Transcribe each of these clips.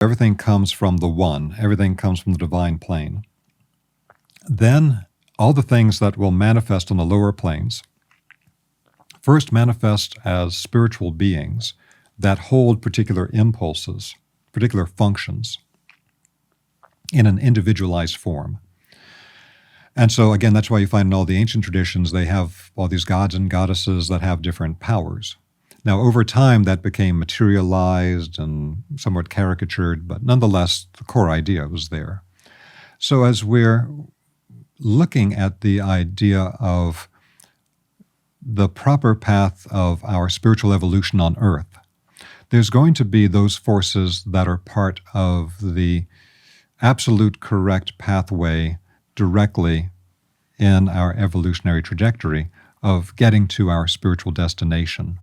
everything comes from the One, everything comes from the divine plane. Then all the things that will manifest on the lower planes first manifest as spiritual beings that hold particular impulses, particular functions in an individualized form. And so, again, that's why you find in all the ancient traditions, they have all these gods and goddesses that have different powers. Now, over time, that became materialized and somewhat caricatured, but nonetheless, the core idea was there. So as we're looking at the idea of the proper path of our spiritual evolution on Earth, there's going to be those forces that are part of the absolute correct pathway directly in our evolutionary trajectory of getting to our spiritual destination.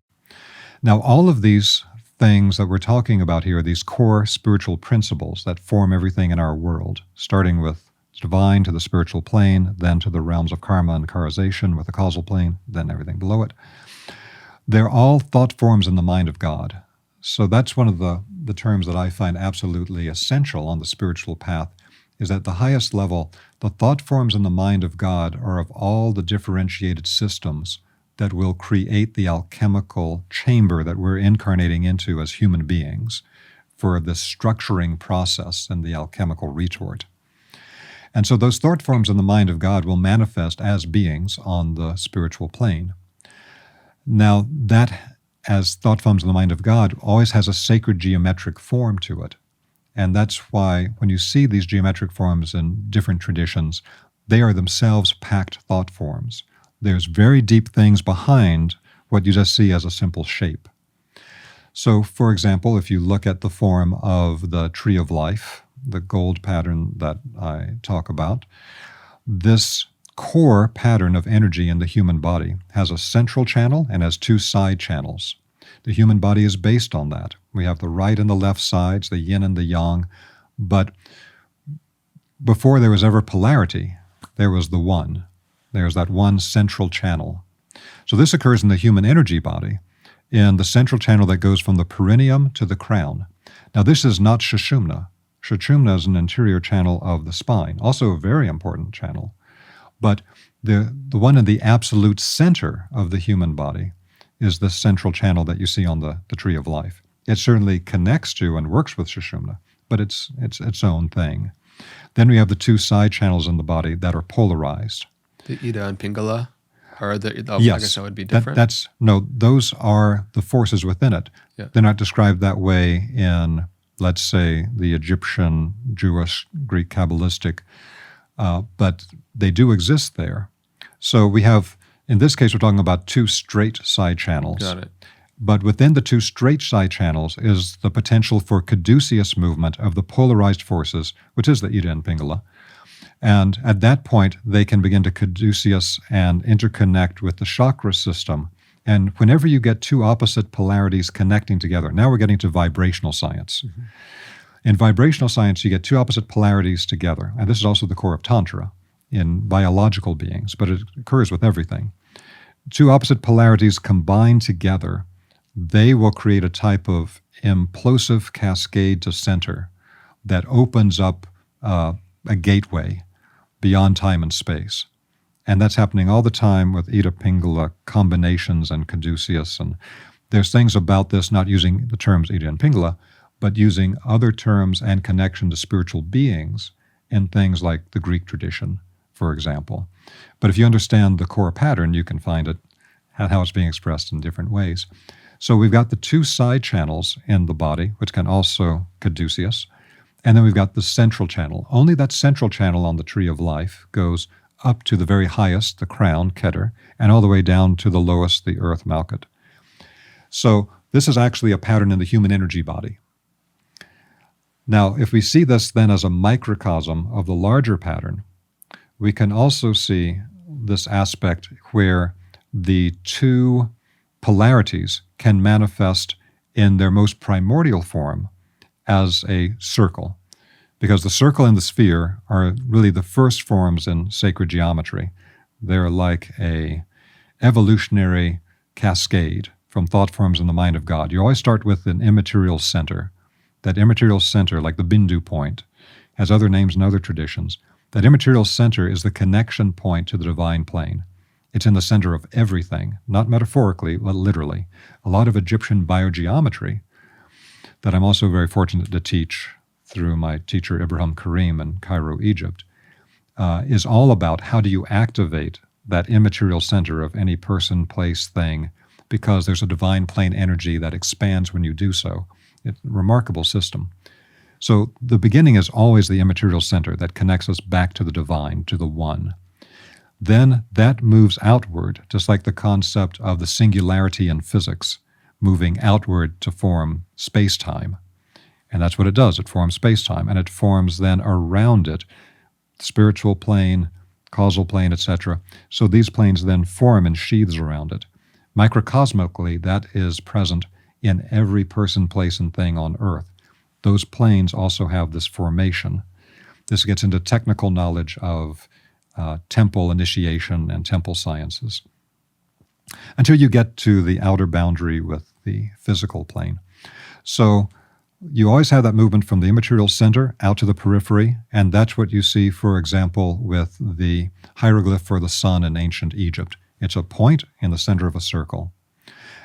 Now, all of these things that we're talking about here, these core spiritual principles that form everything in our world, starting with divine to the spiritual plane, then to the realms of karma and causation with the causal plane, then everything below it, they're all thought forms in the mind of God. So that's one of the terms that I find absolutely essential on the spiritual path, is at the highest level, the thought forms in the mind of God are of all the differentiated systems that will create the alchemical chamber that we're incarnating into as human beings for the structuring process and the alchemical retort. And so those thought forms in the mind of God will manifest as beings on the spiritual plane. Now, that as thought forms in the mind of God always has a sacred geometric form to it. And that's why when you see these geometric forms in different traditions, they are themselves packed thought forms. There's very deep things behind what you just see as a simple shape. So, for example, if you look at the form of the tree of life, the gold pattern that I talk about, this core pattern of energy in the human body has a central channel and has two side channels. The human body is based on that. We have the right and the left sides, the yin and the yang, but before there was ever polarity, there was the one. There's that one central channel. So this occurs in the human energy body, in the central channel that goes from the perineum to the crown. Now this is not Sushumna. Sushumna is an interior channel of the spine, also a very important channel. But the one in the absolute center of the human body is the central channel that you see on the tree of life. It certainly connects to and works with Sushumna, but it's its own thing. Then we have the two side channels in the body that are polarized. The Ida and Pingala? Or Yes. I guess that would be different? Those are the forces within it. Yeah. They're not described that way in, let's say, the Egyptian, Jewish, Greek, Kabbalistic, but they do exist there. So we have, in this case, we're talking about two straight side channels. Got it. But within the two straight side channels is the potential for caduceus movement of the polarized forces, which is the Ida and Pingala. And at that point, they can begin to caduceus and interconnect with the chakra system. And whenever you get two opposite polarities connecting together, now we're getting to vibrational science. Mm-hmm. In vibrational science, you get two opposite polarities together. And this is also the core of Tantra in biological beings, but it occurs with everything. Two opposite polarities combine together, they will create a type of implosive cascade to center that opens up a gateway beyond time and space. And that's happening all the time with Ida Pingala combinations and caduceus. And there's things about this, not using the terms Ida and Pingala, but using other terms and connection to spiritual beings in things like the Greek tradition, for example. But if you understand the core pattern, you can find it, how it's being expressed in different ways. So we've got the two side channels in the body, which can also caduceus. And then we've got the central channel. Only that central channel on the tree of life goes up to the very highest, the crown, Keter, and all the way down to the lowest, the earth, Malkut. So this is actually a pattern in the human energy body. Now, if we see this then as a microcosm of the larger pattern, we can also see this aspect where the two polarities can manifest in their most primordial form as a circle, because the circle and the sphere are really the first forms in sacred geometry. They're like a evolutionary cascade from thought forms in the mind of God. You always start with an immaterial center that immaterial center, like the Bindu point, has other names in other traditions. That immaterial center is the connection point to the divine plane. It's in the center of everything, not metaphorically, but literally. A lot of Egyptian biogeometry that I'm also very fortunate to teach through my teacher Ibrahim Karim in Cairo, Egypt, is all about how do you activate that immaterial center of any person, place, thing, because there's a divine plane energy that expands when you do so. It's a remarkable system. So the beginning is always the immaterial center that connects us back to the divine, to the one. Then that moves outward, just like the concept of the singularity in physics, moving outward to form space-time. And that's what it does. It forms space-time, and it forms then around it, spiritual plane, causal plane, etc. So these planes then form in sheaths around it. Microcosmically, that is present in every person, place, and thing on Earth. Those planes also have this formation. This gets into technical knowledge of temple initiation and temple sciences, until you get to the outer boundary with the physical plane. So you always have that movement from the immaterial center out to the periphery, and that's what you see, for example, with the hieroglyph for the sun in ancient Egypt. It's a point in the center of a circle.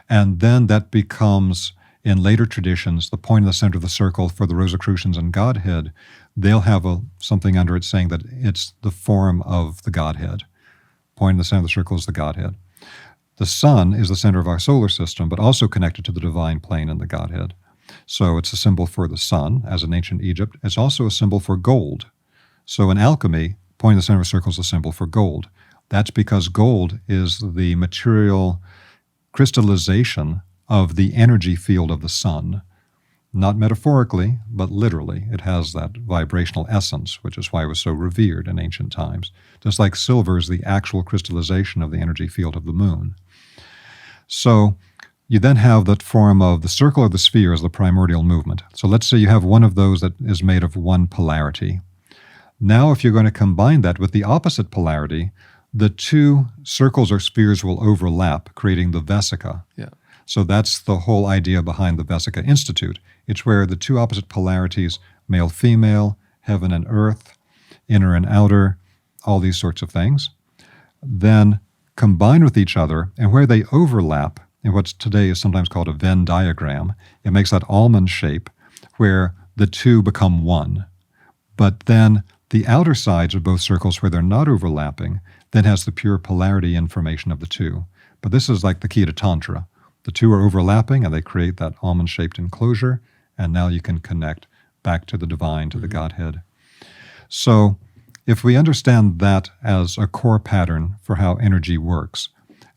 And then that becomes, in later traditions, the point in the center of the circle for the Rosicrucians and Godhead. They'll have something under it saying that it's the form of the Godhead. Point in the center of the circle is the Godhead. The sun is the center of our solar system, but also connected to the divine plane and the Godhead. So it's a symbol for the sun, as in ancient Egypt. It's also a symbol for gold. So in alchemy, point in the center of a circle is a symbol for gold. That's because gold is the material crystallization of the energy field of the sun. Not metaphorically, but literally. It has that vibrational essence, which is why it was so revered in ancient times. Just like silver is the actual crystallization of the energy field of the moon. So you then have that form of the circle or the sphere as the primordial movement. So let's say you have one of those that is made of one polarity. Now if you're going to combine that with the opposite polarity, the two circles or spheres will overlap, creating the vesica. Yeah. So that's the whole idea behind the Vesica Institute. It's where the two opposite polarities, male, female, heaven and earth, inner and outer, all these sorts of things, then combine with each other, and where they overlap, in what today is sometimes called a Venn diagram, it makes that almond shape where the two become one. But then the outer sides of both circles where they're not overlapping then has the pure polarity information of the two. But this is like the key to Tantra. The two are overlapping, and they create that almond-shaped enclosure, and now you can connect back to the divine, to the Godhead. So if we understand that as a core pattern for how energy works,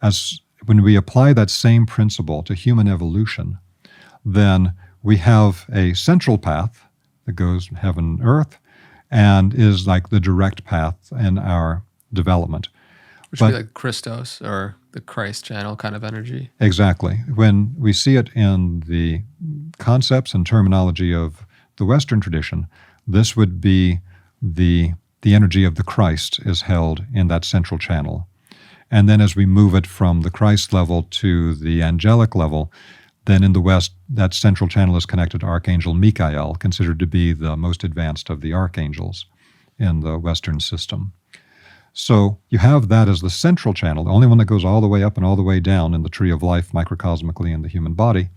as when we apply that same principle to human evolution, then we have a central path that goes from heaven and earth and is like the direct path in our development. Which would be like Christos or the Christ channel kind of energy. Exactly. When we see it in the concepts and terminology of the Western tradition, this would be the energy of the Christ is held in that central channel. And then as we move it from the Christ level to the angelic level, then in the West, that central channel is connected to Archangel Michael, considered to be the most advanced of the archangels in the Western system. So you have that as the central channel, the only one that goes all the way up and all the way down in the tree of life microcosmically in the human body.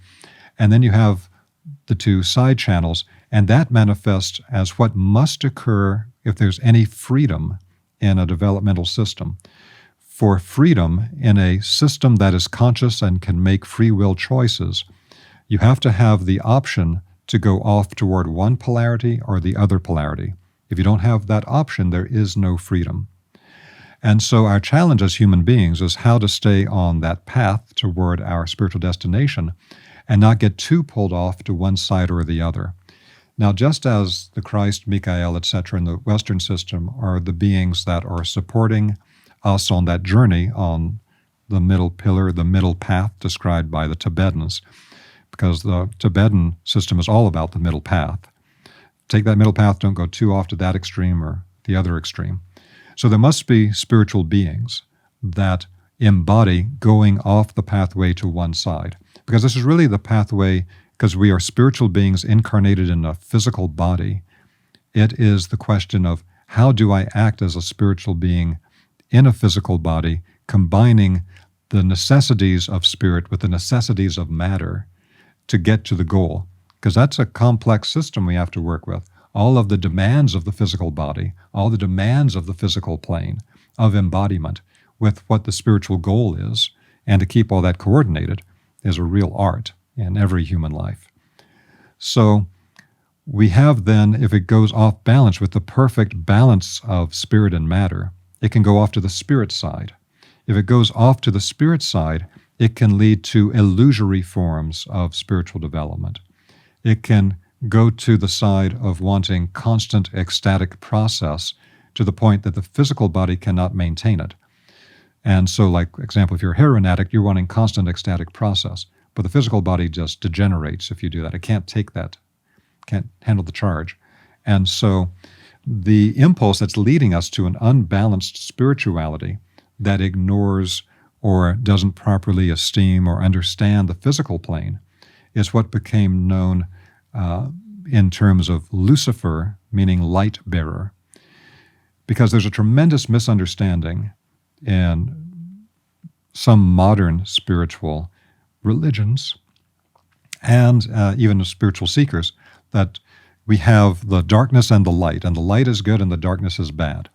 And then you have the two side channels, and that manifests as what must occur if there's any freedom in a developmental system. For freedom in a system that is conscious and can make free will choices, you have to have the option to go off toward one polarity or the other polarity. If you don't have that option, there is no freedom. And so our challenge as human beings is how to stay on that path toward our spiritual destination and not get too pulled off to one side or the other. Now, just as the Christ, Michael, etc. in the Western system are the beings that are supporting us on that journey on the middle pillar, the middle path described by the Tibetans, because the Tibetan system is all about the middle path. Take that middle path, don't go too off to that extreme or the other extreme. So there must be spiritual beings that embody going off the pathway to one side, because this is really the pathway because we are spiritual beings incarnated in a physical body. It is the question of, how do I act as a spiritual being in a physical body, combining the necessities of spirit with the necessities of matter to get to the goal? Because that's a complex system we have to work with. All of the demands of the physical body, all the demands of the physical plane of embodiment with what the spiritual goal is, and to keep all that coordinated is a real art in every human life. So we have then, if it goes off balance with the perfect balance of spirit and matter, it can go off to the spirit side. If it goes off to the spirit side, it can lead to illusory forms of spiritual development. It can go to the side of wanting constant ecstatic process to the point that the physical body cannot maintain it. And so, like, example, if you're a heroin addict, you're wanting constant ecstatic process. But the physical body just degenerates if you do that. It can't take that, can't handle the charge. And so the impulse that's leading us to an unbalanced spirituality that ignores or doesn't properly esteem or understand the physical plane is what became known in terms of Lucifer, meaning light bearer. Because there's a tremendous misunderstanding in some modern spiritual religions and even spiritual seekers that we have the darkness and the light is good and the darkness is bad.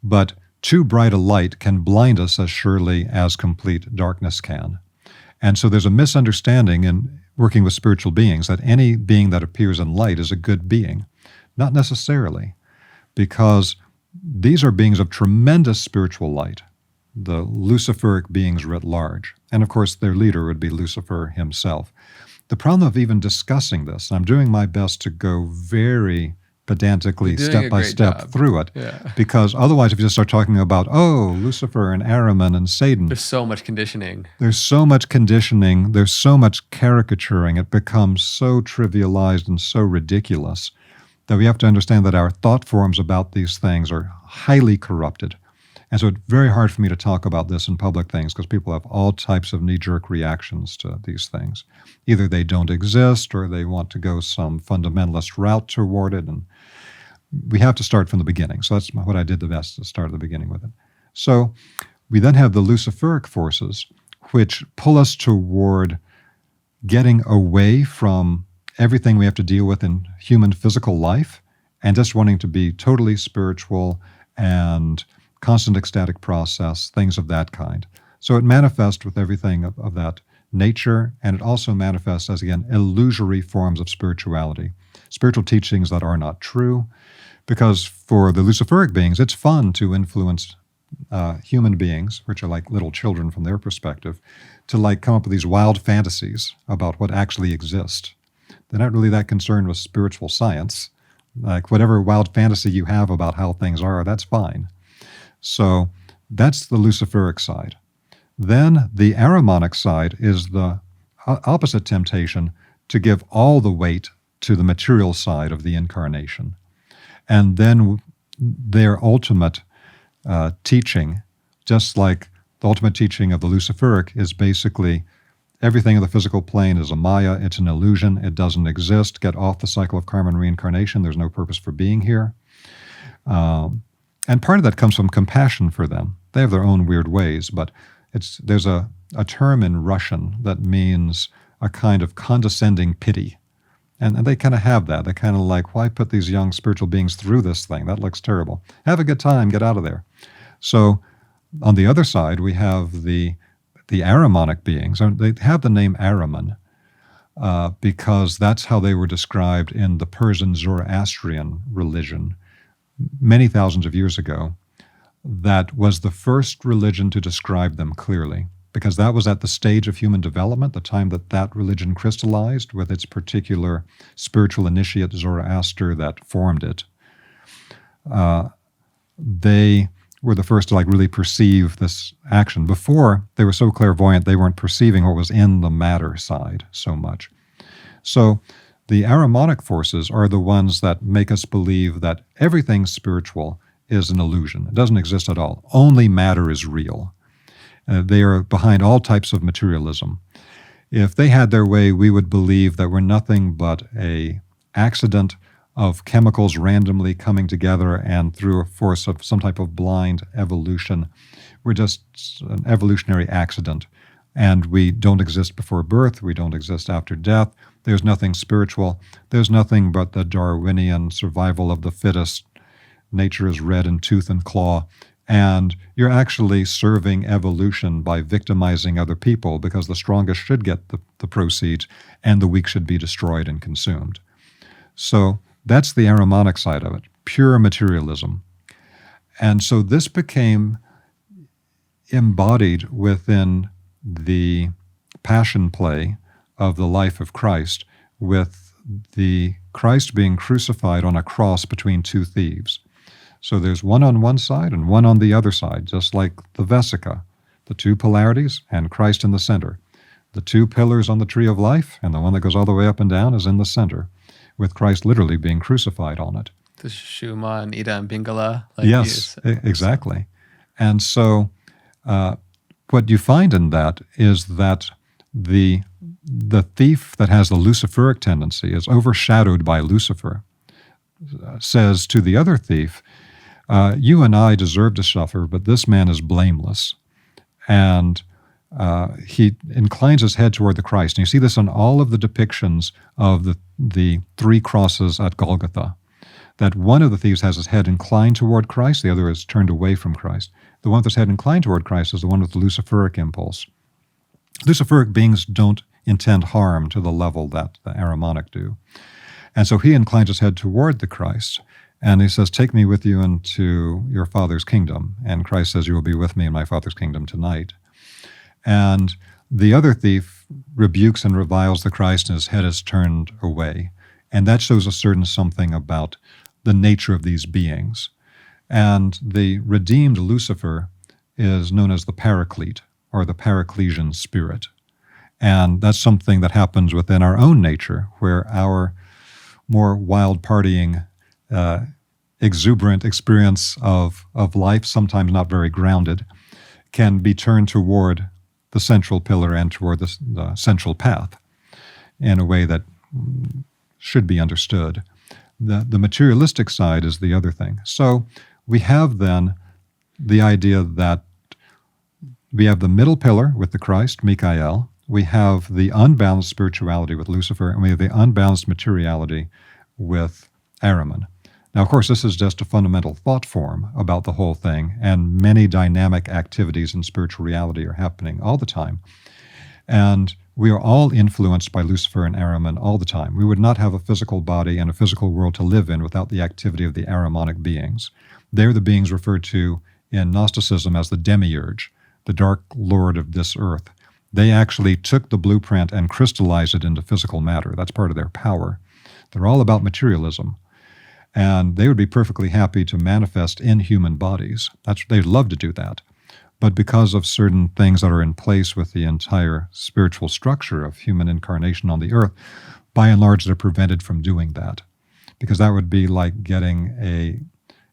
But too bright a light can blind us as surely as complete darkness can. And so there's a misunderstanding in working with spiritual beings that any being that appears in light is a good being. Not necessarily, because these are beings of tremendous spiritual light, the Luciferic beings writ large. And of course, their leader would be Lucifer himself. The problem of even discussing this, and I'm doing my best to go very pedantically, step by step through it, because otherwise if you just start talking about, Lucifer and Ahriman and Satan. There's so much conditioning. There's so much conditioning. There's so much caricaturing. It becomes so trivialized and so ridiculous that we have to understand that our thought forms about these things are highly corrupted. And so it's very hard for me to talk about this in public things because people have all types of knee-jerk reactions to these things. Either they don't exist or they want to go some fundamentalist route toward it. And we have to start from the beginning. So that's what I did the best, to start at the beginning with it. So we then have the Luciferic forces, which pull us toward getting away from everything we have to deal with in human physical life and just wanting to be totally spiritual and constant ecstatic process, things of that kind. So it manifests with everything of that nature, and it also manifests as, again, illusory forms of spirituality, spiritual teachings that are not true, because for the Luciferic beings, it's fun to influence human beings, which are like little children from their perspective, to like come up with these wild fantasies about what actually exists. They're not really that concerned with spiritual science. Like whatever wild fantasy you have about how things are, that's fine. So that's the Luciferic side. Then the Ahrimanic side is the opposite temptation to give all the weight to the material side of the incarnation. And then their ultimate teaching, just like the ultimate teaching of the Luciferic, is basically everything in the physical plane is a Maya, it's an illusion, it doesn't exist, get off the cycle of karma and reincarnation, there's no purpose for being here. And part of that comes from compassion for them. They have their own weird ways, but there's a term in Russian that means a kind of condescending pity. And they kind of have that. They're kind of like, why put these young spiritual beings through this thing? That looks terrible. Have a good time, get out of there. So on the other side, we have the Ahrimanic beings. They have the name Ahriman because that's how they were described in the Persian Zoroastrian religion many thousands of years ago. That was the first religion to describe them clearly, because that was at the stage of human development, the time that religion crystallized with its particular spiritual initiate Zoroaster that formed it. They were the first to really perceive this action. Before, they were so clairvoyant they weren't perceiving what was in the matter side so much. So the Ahrimanic forces are the ones that make us believe that everything spiritual is an illusion. It doesn't exist at all. Only matter is real. They are behind all types of materialism. If they had their way, we would believe that we're nothing but a accident of chemicals randomly coming together, and through a force of some type of blind evolution, we're just an evolutionary accident. And we don't exist before birth. We don't exist after death. There's nothing spiritual. There's nothing but the Darwinian survival of the fittest. Nature is red in tooth and claw. And you're actually serving evolution by victimizing other people, because the strongest should get the proceeds and the weak should be destroyed and consumed. So that's the Ahrimanic side of it, pure materialism. And so this became embodied within the passion play of the life of Christ, with the Christ being crucified on a cross between two thieves. So there's one on one side and one on the other side, just like the Vesica, the two polarities and Christ in the center. The two pillars on the tree of life, and the one that goes all the way up and down is in the center, with Christ literally being crucified on it. The Shuma and Ida and Bingala. Yes, exactly. And so what you find in that is that the thief that has the Luciferic tendency is overshadowed by Lucifer, says to the other thief, you and I deserve to suffer, but this man is blameless. And he inclines his head toward the Christ. And you see this in all of the depictions of the three crosses at Golgotha, that one of the thieves has his head inclined toward Christ, the other is turned away from Christ. The one with his head inclined toward Christ is the one with the Luciferic impulse. Luciferic beings don't intend harm to the level that the Ahrimanic do. And so he inclines his head toward the Christ, and he says, take me with you into your Father's kingdom. And Christ says, you will be with me in my Father's kingdom tonight. And the other thief rebukes and reviles the Christ, and his head is turned away. And that shows a certain something about the nature of these beings. And the redeemed Lucifer is known as the Paraclete, or the Paraclesian spirit. And that's something that happens within our own nature, where our more wild partying, exuberant experience of life, sometimes not very grounded, can be turned toward the central pillar and toward the central path in a way that should be understood. The materialistic side is the other thing. So we have then the idea that we have the middle pillar with the Christ, Michael. We have the unbalanced spirituality with Lucifer, and we have the unbalanced materiality with Ahriman. Now, of course, this is just a fundamental thought form about the whole thing, and many dynamic activities in spiritual reality are happening all the time. And we are all influenced by Lucifer and Ahriman all the time. We would not have a physical body and a physical world to live in without the activity of the Ahrimanic beings. They're the beings referred to in Gnosticism as the demiurge, the dark lord of this earth. They actually took the blueprint and crystallized it into physical matter. That's part of their power. They're all about materialism. And they would be perfectly happy to manifest in human bodies. They'd love to do that. But because of certain things that are in place with the entire spiritual structure of human incarnation on the earth, by and large, they're prevented from doing that. Because that would be like getting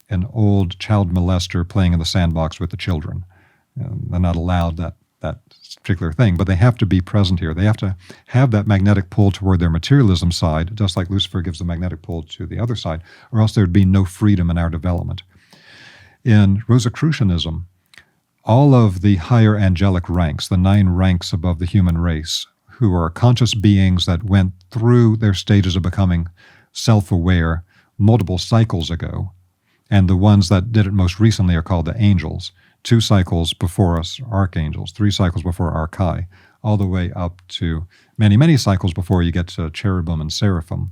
an old child molester playing in the sandbox with the children. They're not allowed that particular thing, but they have to be present here. They have to have that magnetic pull toward their materialism side, just like Lucifer gives the magnetic pull to the other side, or else there would be no freedom in our development. In Rosicrucianism, all of the higher angelic ranks, the 9 ranks above the human race, who are conscious beings that went through their stages of becoming self-aware multiple cycles ago, and the ones that did it most recently are called the angels. 2 cycles before us, archangels, 3 cycles before archai, all the way up to many, many cycles before you get to cherubim and seraphim.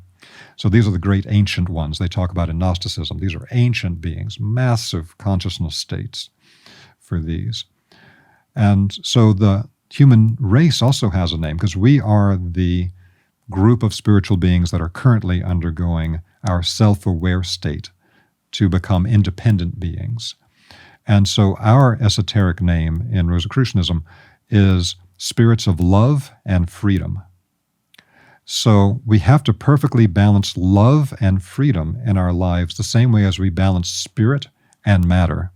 So these are the great ancient ones they talk about in Gnosticism. These are ancient beings, massive consciousness states for these. And so the human race also has a name, because we are the group of spiritual beings that are currently undergoing our self-aware state to become independent beings. And so our esoteric name in Rosicrucianism is spirits of love and freedom. So we have to perfectly balance love and freedom in our lives the same way as we balance spirit and matter.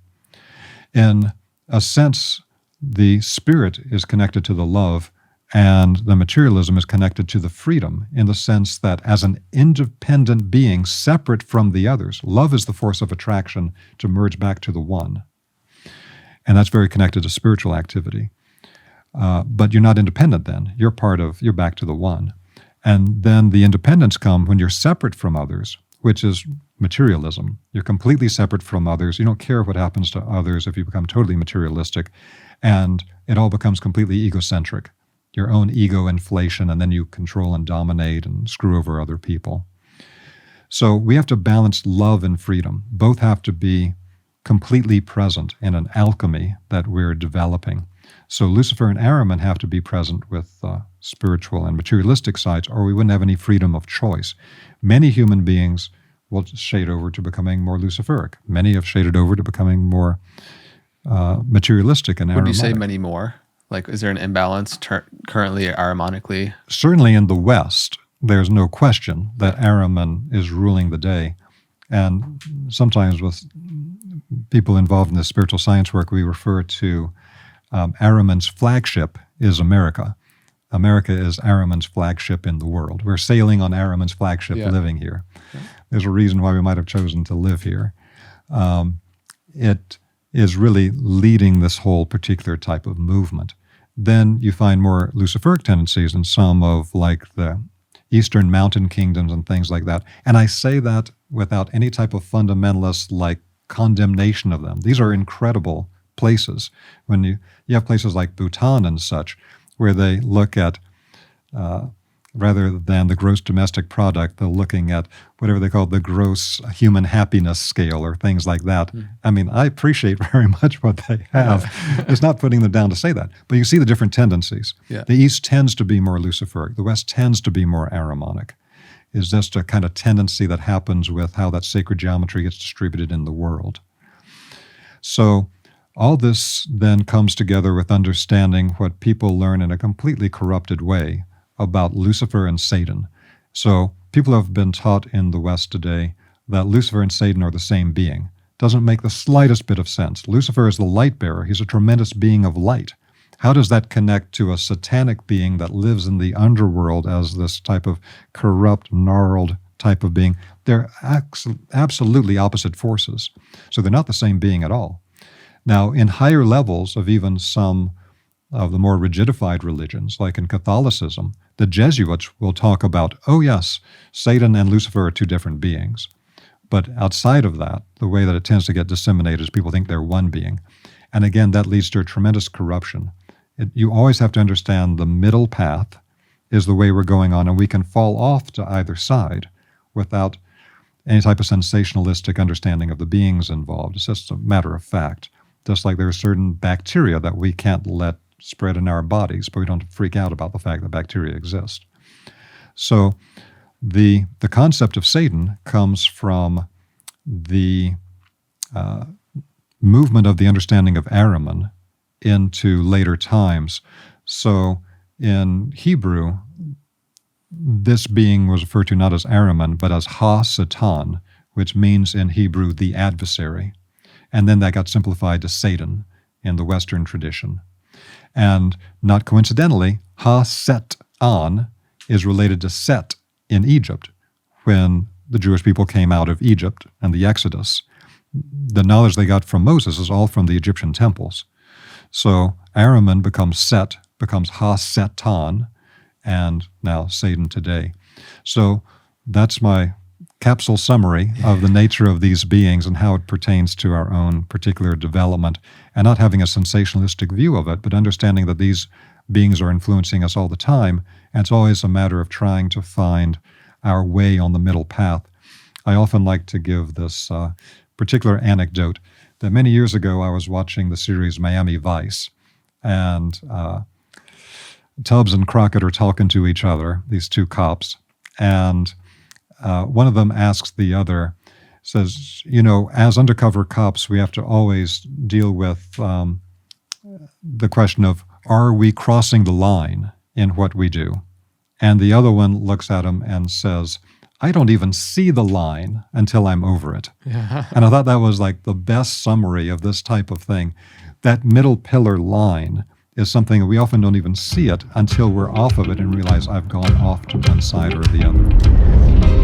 In a sense, the spirit is connected to the love, And the materialism is connected to the freedom in the sense that as an independent being separate from the others, love is the force of attraction to merge back to the one. And that's very connected to spiritual activity. But you're not independent then. You're back to the one. And then the independence comes when you're separate from others, which is materialism. You're completely separate from others. You don't care what happens to others if you become totally materialistic. And it all becomes completely egocentric. Your own ego inflation, and then you control and dominate and screw over other people. So we have to balance love and freedom. Both have to be completely present in an alchemy that we're developing. So Lucifer and Ahriman have to be present with spiritual and materialistic sides, or we wouldn't have any freedom of choice. Many human beings will shade over to becoming more Luciferic. Many have shaded over to becoming more materialistic and Ahrimanic. Would you say many more? Like, is there an imbalance currently Ahrimanically? Certainly in the West, there's no question that Ahriman is ruling the day. And sometimes with people involved in this spiritual science work, we refer to Ahriman's flagship is America. America is Ahriman's flagship in the world. We're sailing on Ahriman's flagship, living here. Yeah. There's a reason why we might have chosen to live here. It is really leading this whole particular type of movement. Then you find more Luciferic tendencies in some of like the Eastern mountain kingdoms and things like that. And I say that without any type of fundamentalist like condemnation of them. These are incredible places. When you have places like Bhutan and such, where they look at, rather than the gross domestic product, they're looking at whatever they call the gross human happiness scale or things like that. I mean, I appreciate very much what they have. It's not putting them down to say that, but you see the different tendencies. Yeah. The East tends to be more Luciferic. The West tends to be more Ahrimanic. It's just a kind of tendency that happens with how that sacred geometry gets distributed in the world. So all this then comes together with understanding what people learn in a completely corrupted way about Lucifer and Satan. So people have been taught in the West today that Lucifer and Satan are the same being. Doesn't make the slightest bit of sense. Lucifer is the light bearer. He's a tremendous being of light. How does that connect to a satanic being that lives in the underworld as this type of corrupt, gnarled type of being? They're absolutely opposite forces. So they're not the same being at all. Now, in higher levels of even some of the more rigidified religions, like in Catholicism, the Jesuits will talk about, oh yes, Satan and Lucifer are two different beings. But outside of that, the way that it tends to get disseminated is people think they're one being. And again, that leads to a tremendous corruption. You always have to understand the middle path is the way we're going on, and we can fall off to either side without any type of sensationalistic understanding of the beings involved. It's just a matter of fact. Just like there are certain bacteria that we can't let spread in our bodies, but we don't freak out about the fact that bacteria exist. So the concept of Satan comes from the movement of the understanding of Ahriman into later times. So in Hebrew, this being was referred to not as Ahriman, but as Ha-Satan, which means in Hebrew the adversary. And then that got simplified to Satan in the Western tradition. And not coincidentally, Ha-Set-An is related to Set in Egypt. When the Jewish people came out of Egypt and the Exodus, the knowledge they got from Moses is all from the Egyptian temples. So Ahriman becomes Set, becomes Ha-Set-An, and now Satan today. So that's my capsule summary of the nature of these beings and how it pertains to our own particular development, and not having a sensationalistic view of it, but understanding that these beings are influencing us all the time, and it's always a matter of trying to find our way on the middle path. I often like to give this particular anecdote that many years ago I was watching the series Miami Vice, and Tubbs and Crockett are talking to each other, these two cops, and one of them asks the other, says, you know, as undercover cops, we have to always deal with the question of, are we crossing the line in what we do? And the other one looks at him and says, I don't even see the line until I'm over it. Yeah. And I thought that was like the best summary of this type of thing. That middle pillar line is something that we often don't even see it until we're off of it and realize I've gone off to one side or the other.